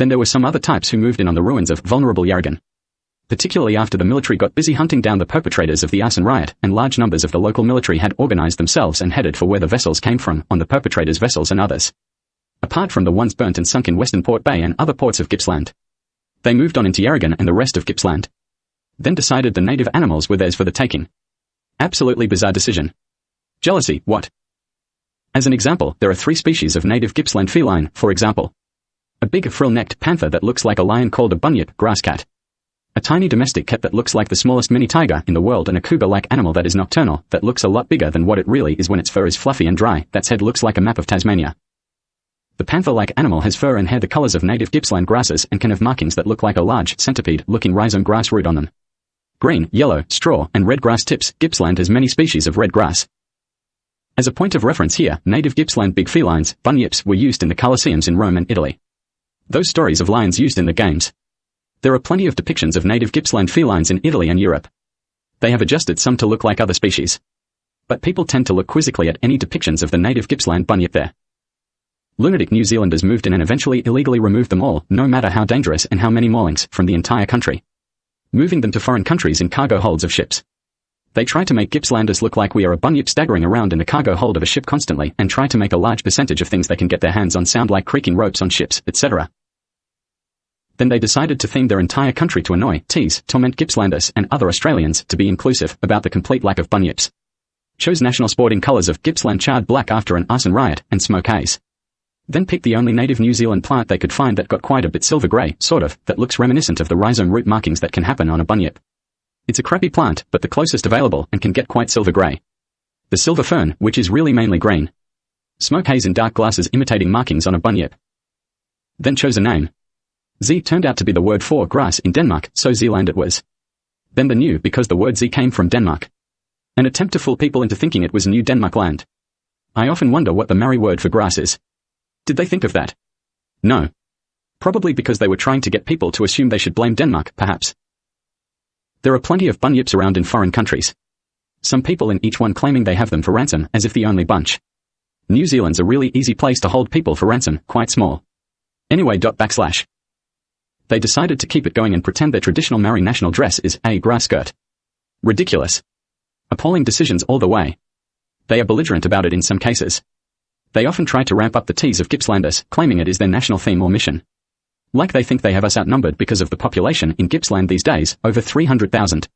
Then there were some other types who moved in on the ruins of vulnerable Yarragon. Particularly after the military got busy hunting down the perpetrators of the arson riot, and large numbers of the local military had organized themselves and headed for where the vessels came from, on the perpetrators' vessels and others. Apart from the ones burnt and sunk in Western Port Bay and other ports of Gippsland. They moved on into Yarragon and the rest of Gippsland. Then decided the native animals were theirs for the taking. Absolutely bizarre decision. Jealousy, what? As an example, there are 3 species of native Gippsland feline, for example. A big frill-necked panther that looks like a lion called a bunyip grass cat. A tiny domestic cat that looks like the smallest mini tiger in the world, and a cougar-like animal that is nocturnal, that looks a lot bigger than what it really is when its fur is fluffy and dry, that's head looks like a map of Tasmania. The panther-like animal has fur and hair the colors of native Gippsland grasses and can have markings that look like a large, centipede-looking rhizome grass root on them. Green, yellow, straw, and red grass tips. Gippsland has many species of red grass. As a point of reference here, native Gippsland big felines, bunyips, were used in the Colosseums in Rome and Italy. Those stories of lions used in the games. There are plenty of depictions of native Gippsland felines in Italy and Europe. They have adjusted some to look like other species. But people tend to look quizzically at any depictions of the native Gippsland bunyip there. Lunatic New Zealanders moved in and eventually illegally removed them all, no matter how dangerous and how many maulings, from the entire country. Moving them to foreign countries in cargo holds of ships. They try to make Gippslanders look like we are a bunyip staggering around in the cargo hold of a ship constantly, and try to make a large percentage of things they can get their hands on sound like creaking ropes on ships, etc. Then they decided to theme their entire country to annoy, tease, torment Gippslanders and other Australians, to be inclusive about the complete lack of bunyips. Chose national sporting colours of Gippsland charred black after an arson riot, and smoke haze. Then picked the only native New Zealand plant they could find that got quite a bit silver grey, sort of, that looks reminiscent of the rhizome root markings that can happen on a bunyip. It's a crappy plant, but the closest available, and can get quite silver grey. The silver fern, which is really mainly green. Smoke haze in dark glasses imitating markings on a bunyip. Then chose a name. Z turned out to be the word for grass in Denmark, so Zealand it was. Then the new because the word Z came from Denmark. An attempt to fool people into thinking it was New Denmark land. I often wonder what the Maori word for grass is. Did they think of that? No. Probably because they were trying to get people to assume they should blame Denmark, perhaps. There are plenty of bunyips around in foreign countries. Some people in each one claiming they have them for ransom, as if the only bunch. New Zealand's a really easy place to hold people for ransom, quite small. Anyway. They decided to keep it going and pretend their traditional Maori national dress is a grass skirt. Ridiculous. Appalling decisions all the way. They are belligerent about it in some cases. They often try to ramp up the tease of Gippslanders, claiming it is their national theme or mission. Like they think they have us outnumbered because of the population in Gippsland these days, over 300,000.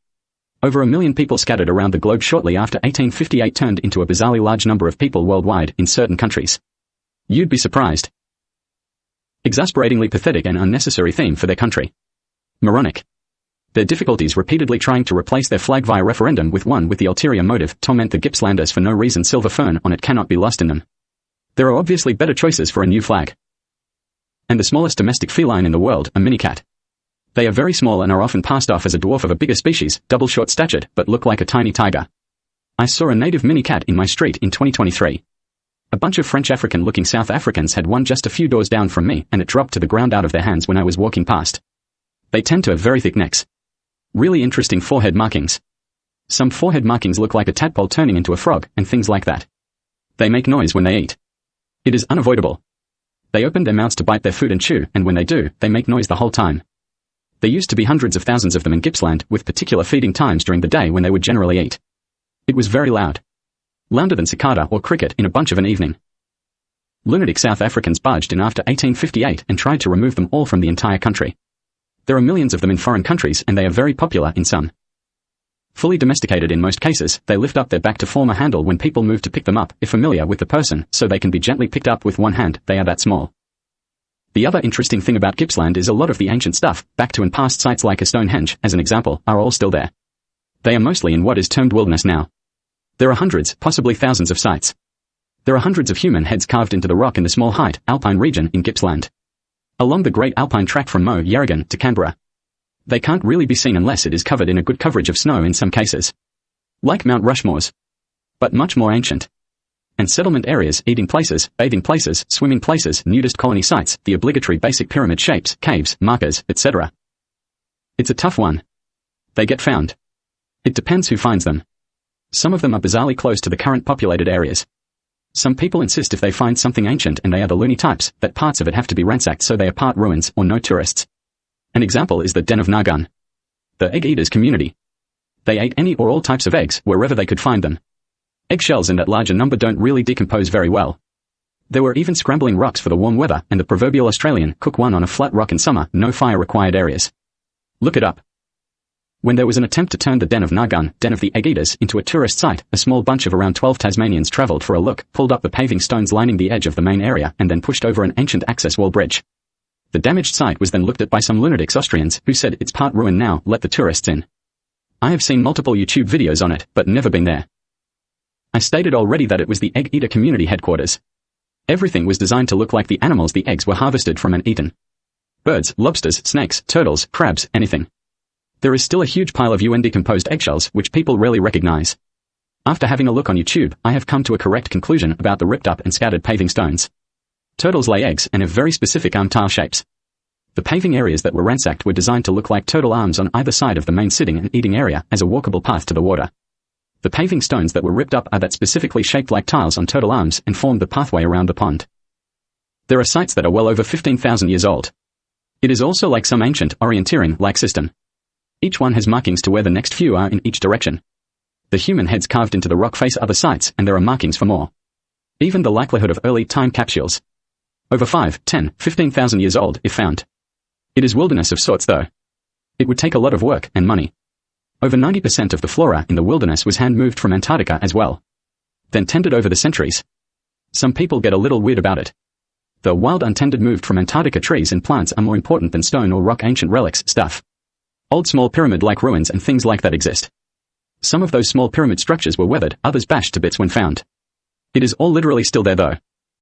Over 1 million people scattered around the globe shortly after 1858 turned into a bizarrely large number of people worldwide in certain countries. You'd be surprised. Exasperatingly pathetic and unnecessary theme for their country. Moronic. Their difficulties repeatedly trying to replace their flag via referendum with one with the ulterior motive, torment the Gippslanders for no reason. Silver fern on it cannot be lost in them. There are obviously better choices for a new flag. And the smallest domestic feline in the world, a mini cat. They are very small and are often passed off as a dwarf of a bigger species, double short-statured, but look like a tiny tiger. I saw a native mini cat in my street in 2023. A bunch of French African-looking South Africans had one just a few doors down from me, and it dropped to the ground out of their hands when I was walking past. They tend to have very thick necks. Really interesting forehead markings. Some forehead markings look like a tadpole turning into a frog, and things like that. They make noise when they eat. It is unavoidable. They open their mouths to bite their food and chew, and when they do, they make noise the whole time. There used to be hundreds of thousands of them in Gippsland, with particular feeding times during the day when they would generally eat. It was very loud. Louder than cicada or cricket in a bunch of an evening. Lunatic South Africans barged in after 1858 and tried to remove them all from the entire country. There are millions of them in foreign countries and they are very popular in some. Fully domesticated in most cases, they lift up their back to form a handle when people move to pick them up, if familiar with the person, so they can be gently picked up with one hand. They are that small. The other interesting thing about Gippsland is a lot of the ancient stuff, back to and past sites like a Stonehenge, as an example, are all still there. They are mostly in what is termed wilderness now. There are hundreds, possibly thousands of sites. There are hundreds of human heads carved into the rock in the small height, alpine region in Gippsland. Along the Great Alpine Track from Yarragon to Canberra. They can't really be seen unless it is covered in a good coverage of snow in some cases. Like Mount Rushmore's. But much more ancient. And settlement areas, eating places, bathing places, swimming places, nudist colony sites, the obligatory basic pyramid shapes, caves, markers, etc. It's a tough one. They get found. It depends who finds them. Some of them are bizarrely close to the current populated areas. Some people insist if they find something ancient and they are the loony types, that parts of it have to be ransacked so they are part ruins or no tourists. An example is the Den of Yarragon, the egg eaters community. They ate any or all types of eggs wherever they could find them. Eggshells in that larger number don't really decompose very well. There were even scrambling rocks for the warm weather and the proverbial Australian cook one on a flat rock in summer, no fire required areas. Look it up. When there was an attempt to turn the Den of Yarragon, Den of the Egg Eaters, into a tourist site, a small bunch of around 12 Tasmanians travelled for a look, pulled up the paving stones lining the edge of the main area, and then pushed over an ancient access wall bridge. The damaged site was then looked at by some lunatics Austrians, who said it's part ruin now, let the tourists in. I have seen multiple YouTube videos on it, but never been there. I stated already that it was the Egg Eater community headquarters. Everything was designed to look like the animals the eggs were harvested from and eaten. Birds, lobsters, snakes, turtles, crabs, anything. There is still a huge pile of decomposed eggshells, which people rarely recognize. After having a look on YouTube, I have come to a correct conclusion about the ripped up and scattered paving stones. Turtles lay eggs and have very specific arm tile shapes. The paving areas that were ransacked were designed to look like turtle arms on either side of the main sitting and eating area as a walkable path to the water. The paving stones that were ripped up are that specifically shaped like tiles on turtle arms and formed the pathway around the pond. There are sites that are well over 15,000 years old. It is also like some ancient, orienteering-like system. Each one has markings to where the next few are in each direction. The human heads carved into the rock face other sites, and there are markings for more. Even the likelihood of early time capsules. Over 5, 10, 15,000 years old, if found. It is wilderness of sorts though. It would take a lot of work and money. Over 90% of the flora in the wilderness was hand-moved from Antarctica as well. Then tended over the centuries. Some people get a little weird about it. The wild untended moved from Antarctica trees and plants are more important than stone or rock ancient relics stuff. Old small pyramid-like ruins and things like that exist. Some of those small pyramid structures were weathered, others bashed to bits when found. It is all literally still there though.